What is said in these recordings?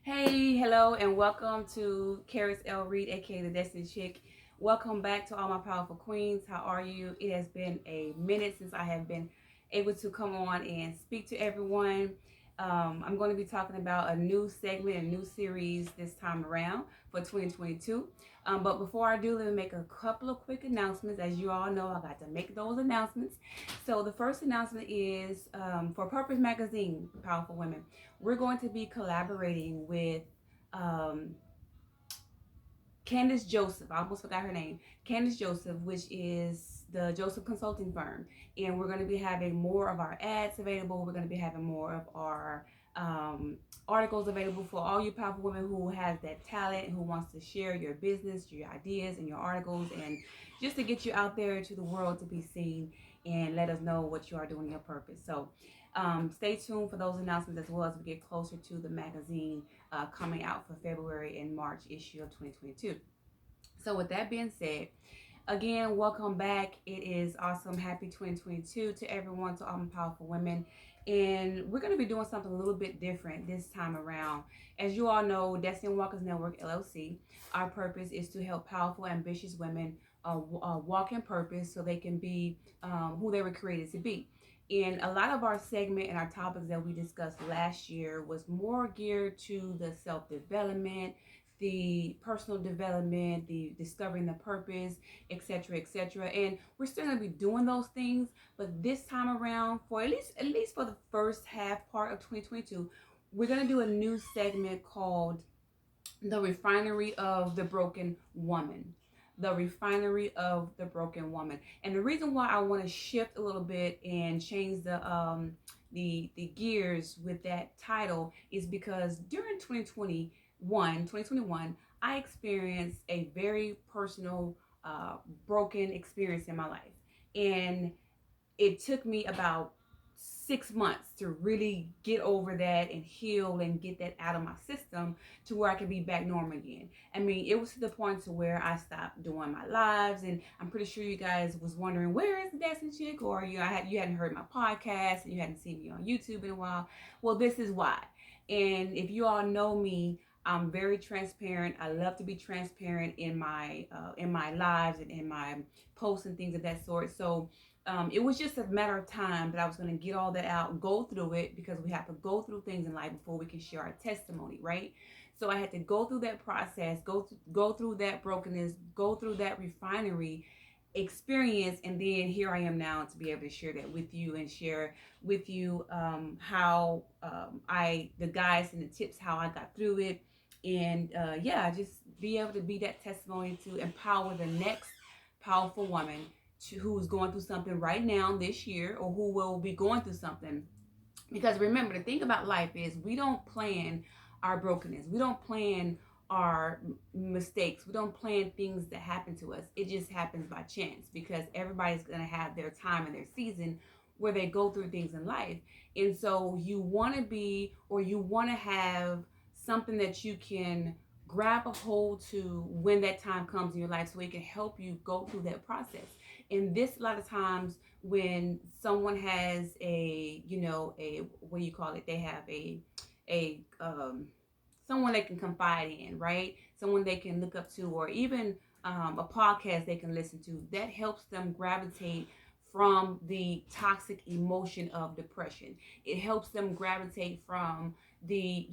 Hey, hello, and welcome to Karis L. Reed, aka the Destiny Chick. Welcome back to all my powerful queens. How are you? It has been a minute since I have been able to come on and speak to everyone. I'm going to be talking about a new segment, a new series this time around for 2022. But before I do, let me make a couple of quick announcements. As you all know, I got to make those announcements. So the first announcement is for Purpose Magazine, Powerful Women. We're going to be collaborating with um, Candace Joseph. I almost forgot her name. Candace Joseph, which is the Joseph Consulting Firm. And we're going to be having more of our ads available. We're going to be having more of our articles available for all you powerful women who has that talent, who wants to share your business, your ideas, and your articles, and just to get you out there to the world to be seen and let us know what you are doing your purpose. So stay tuned for those announcements as well as we get closer to the magazine coming out for February and March issue of 2022. So with that being said, again, welcome back. It is awesome. Happy 2022 to everyone, to all my powerful women. And we're going to be doing something a little bit different this time around. As you all know, Destiny Walkers Network, LLC, our purpose is to help powerful, ambitious women walk in purpose so they can be who they were created to be. And a lot of our segment and our topics that we discussed last year was more geared to the self-development, the personal development, the discovering the purpose, etc., etc. And we're still going to be doing those things, but this time around, for at least for the first half part of 2022, we're going to do a new segment called The Refinery of the Broken Woman. The Refinery of the Broken Woman. And the reason why I want to shift a little bit and change the gears with that title is because during 2021, I experienced a very personal broken experience in my life. And it took me about 6 months to really get over that and heal and get that out of my system to where I could be back normal again. I mean, it was to the point to where I stopped doing my lives, and I'm pretty sure you guys was wondering where is the Destiny Chick, or you hadn't heard my podcast and you hadn't seen me on YouTube in a while. Well, this is why. And if you all know me, I'm very transparent. I love to be transparent in my lives and in my posts and things of that sort. So it was just a matter of time that I was going to get all that out, go through it, because we have to go through things in life before we can share our testimony, right? So I had to go through that process, go through that brokenness, go through that refinery experience, and then here I am now to be able to share that with you and share with you how I the guides and the tips how I got through it, and yeah, just be able to be that testimony to empower the next powerful woman who's going through something right now this year, or who will be going through something. Because remember, the thing about life is we don't plan our brokenness. We don't plan our mistakes. We don't plan things that happen to us. It just happens by chance, because everybody's going to have their time and their season where they go through things in life. And so you want to be, or you want to have something that you can grab a hold to when that time comes in your life, so it can help you go through that process. And this, a lot of times, when someone has a what do you call it, they have a someone they can confide in, right? Someone they can look up to, or even a podcast they can listen to, that helps them gravitate from the toxic emotion of depression. It helps them gravitate from the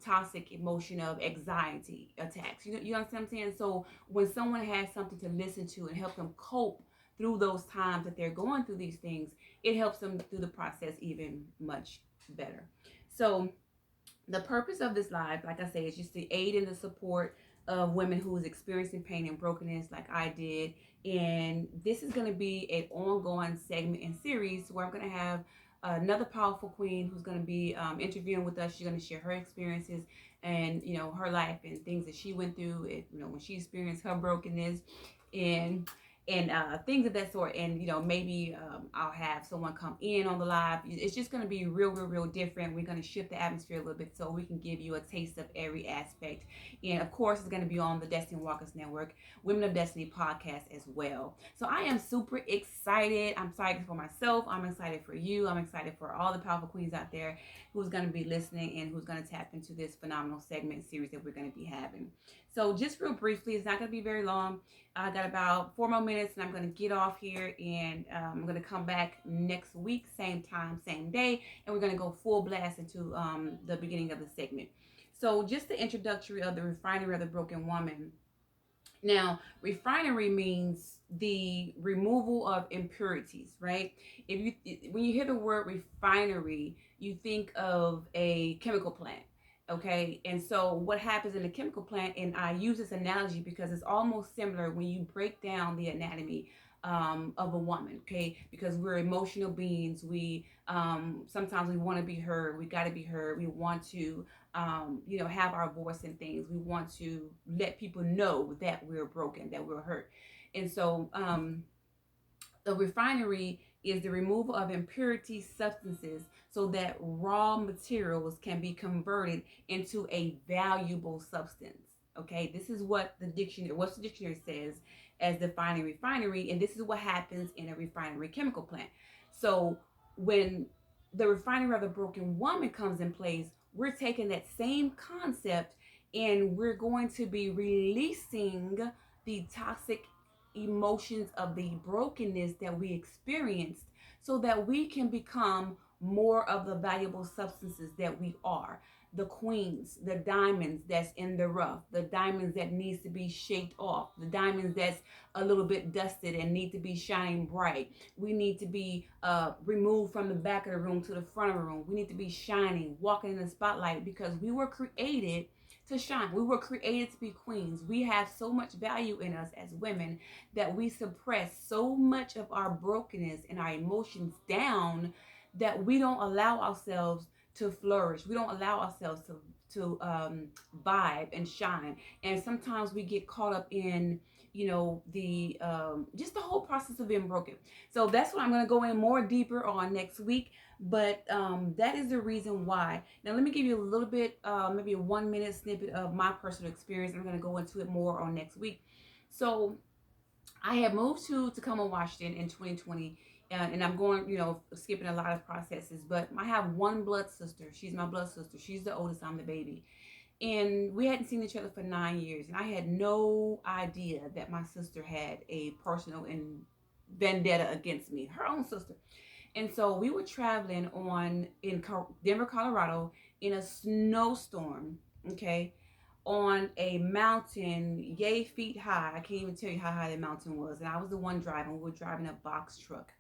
toxic emotion of anxiety attacks. You understand what I'm saying? So when someone has something to listen to and help them cope through those times that they're going through these things, it helps them through the process even much better. So the purpose of this live, like I say, is just to aid in the support of women who is experiencing pain and brokenness like I did. And this is going to be an ongoing segment and series where I'm going to have another powerful queen who's going to be interviewing with us. She's going to share her experiences and her life and things that she went through, when she experienced her brokenness. And and things of that sort. And maybe I'll have someone come in on the live. It's just going to be real different. We're going to shift the atmosphere a little bit so we can give you a taste of every aspect. And of course, it's going to be on the Destiny Walkers Network, Women of Destiny podcast as well. So I am super excited. I'm excited for myself. I'm excited for you. I'm excited for all the powerful queens out there who's going to be listening and who's going to tap into this phenomenal segment series that we're going to be having. So just real briefly, it's not going to be very long. I got about 4 more minutes and I'm going to get off here, and I'm going to come back next week, same time, same day, and we're going to go full blast into the beginning of the segment. So just the introductory of the Refinery of the Broken Woman. Now, refinery means the removal of impurities, right? When you hear the word refinery, you think of a chemical plant. Okay, and so what happens in a chemical plant, and I use this analogy because it's almost similar when you break down the anatomy of a woman, okay? Because we're emotional beings. We sometimes we want to be heard. We got to be heard. We want to have our voice in things. We want to let people know that we're broken, that we're hurt. And so the refinery is the removal of impurity substances so that raw materials can be converted into a valuable substance. Okay, this is what the dictionary says as defining refinery, and this is what happens in a refinery chemical plant. So when the refinery of the broken woman comes in place, we're taking that same concept and we're going to be releasing the toxic emotions of the brokenness that we experienced so that we can become more of the valuable substances that we are, the queens, the diamonds that's in the rough, the diamonds that needs to be shaped off, the diamonds that's a little bit dusted and need to be shining bright. We need to be removed from the back of the room to the front of the room. We need to be shining, walking in the spotlight, because we were created to shine. We were created to be queens. We have so much value in us as women that we suppress so much of our brokenness and our emotions down that we don't allow ourselves to flourish. We don't allow ourselves to vibe and shine. And sometimes we get caught up in the just the whole process of being broken. So that's what I'm going to go in more deeper on next week. But that is the reason why. Now let me give you a little bit, maybe a 1 minute snippet of my personal experience. I'm going to go into it more on next week. So I had moved to Tacoma, Washington in 2020, and I'm going, skipping a lot of processes, but I have one blood sister. She's my blood sister. She's the oldest. I'm the baby. And we hadn't seen each other for 9 years, and I had no idea that my sister had a personal vendetta against me, her own sister. And so we were traveling in Denver, Colorado, in a snowstorm, okay, on a mountain, yay feet high. I can't even tell you how high the mountain was. And I was the one driving. We were driving a box truck.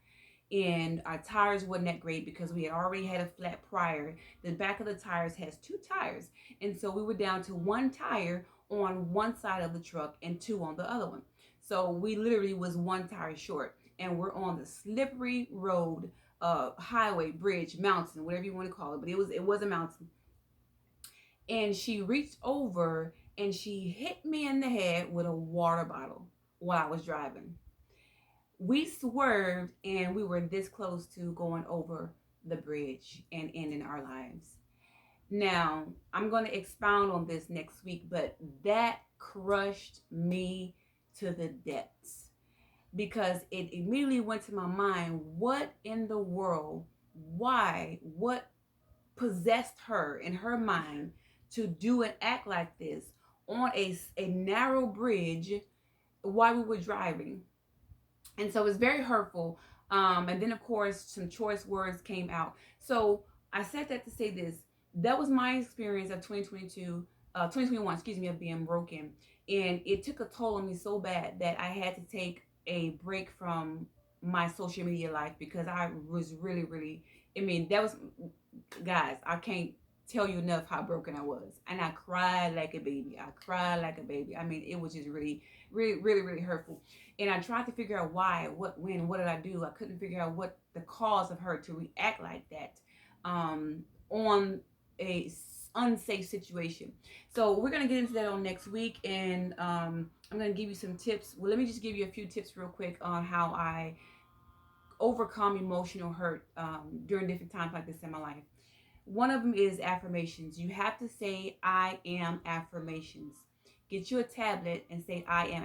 And our tires wasn't that great because we had already had a flat prior. The back of the tires has 2 tires. And so we were down to 1 tire on one side of the truck and 2 on the other one. So we literally was 1 tire short. And we're on the slippery road, highway, bridge, mountain, whatever you want to call it. But it was a mountain. And she reached over and she hit me in the head with a water bottle while I was driving. We swerved and we were this close to going over the bridge and ending our lives. Now, I'm going to expound on this next week, but that crushed me to the depths because it immediately went to my mind, what in the world, what possessed her in her mind to do and act like this on a narrow bridge while we were driving. And so it's very hurtful. And then, of course, some choice words came out. So I said that to say this. That was my experience of 2021, of being broken. And it took a toll on me so bad that I had to take a break from my social media life because I was really, that was, guys, I can't tell you enough how broken I was. And I cried like a baby. I mean, it was just really hurtful. And I tried to figure out why, what did I do? I couldn't figure out what the cause of her to react like that on a unsafe situation. So we're going to get into that on next week. And I'm going to give you some tips. Well, let me just give you a few tips real quick on how I overcome emotional hurt during different times like this in my life. One of them is affirmations. You have to say I am affirmations. Get you a tablet and say I am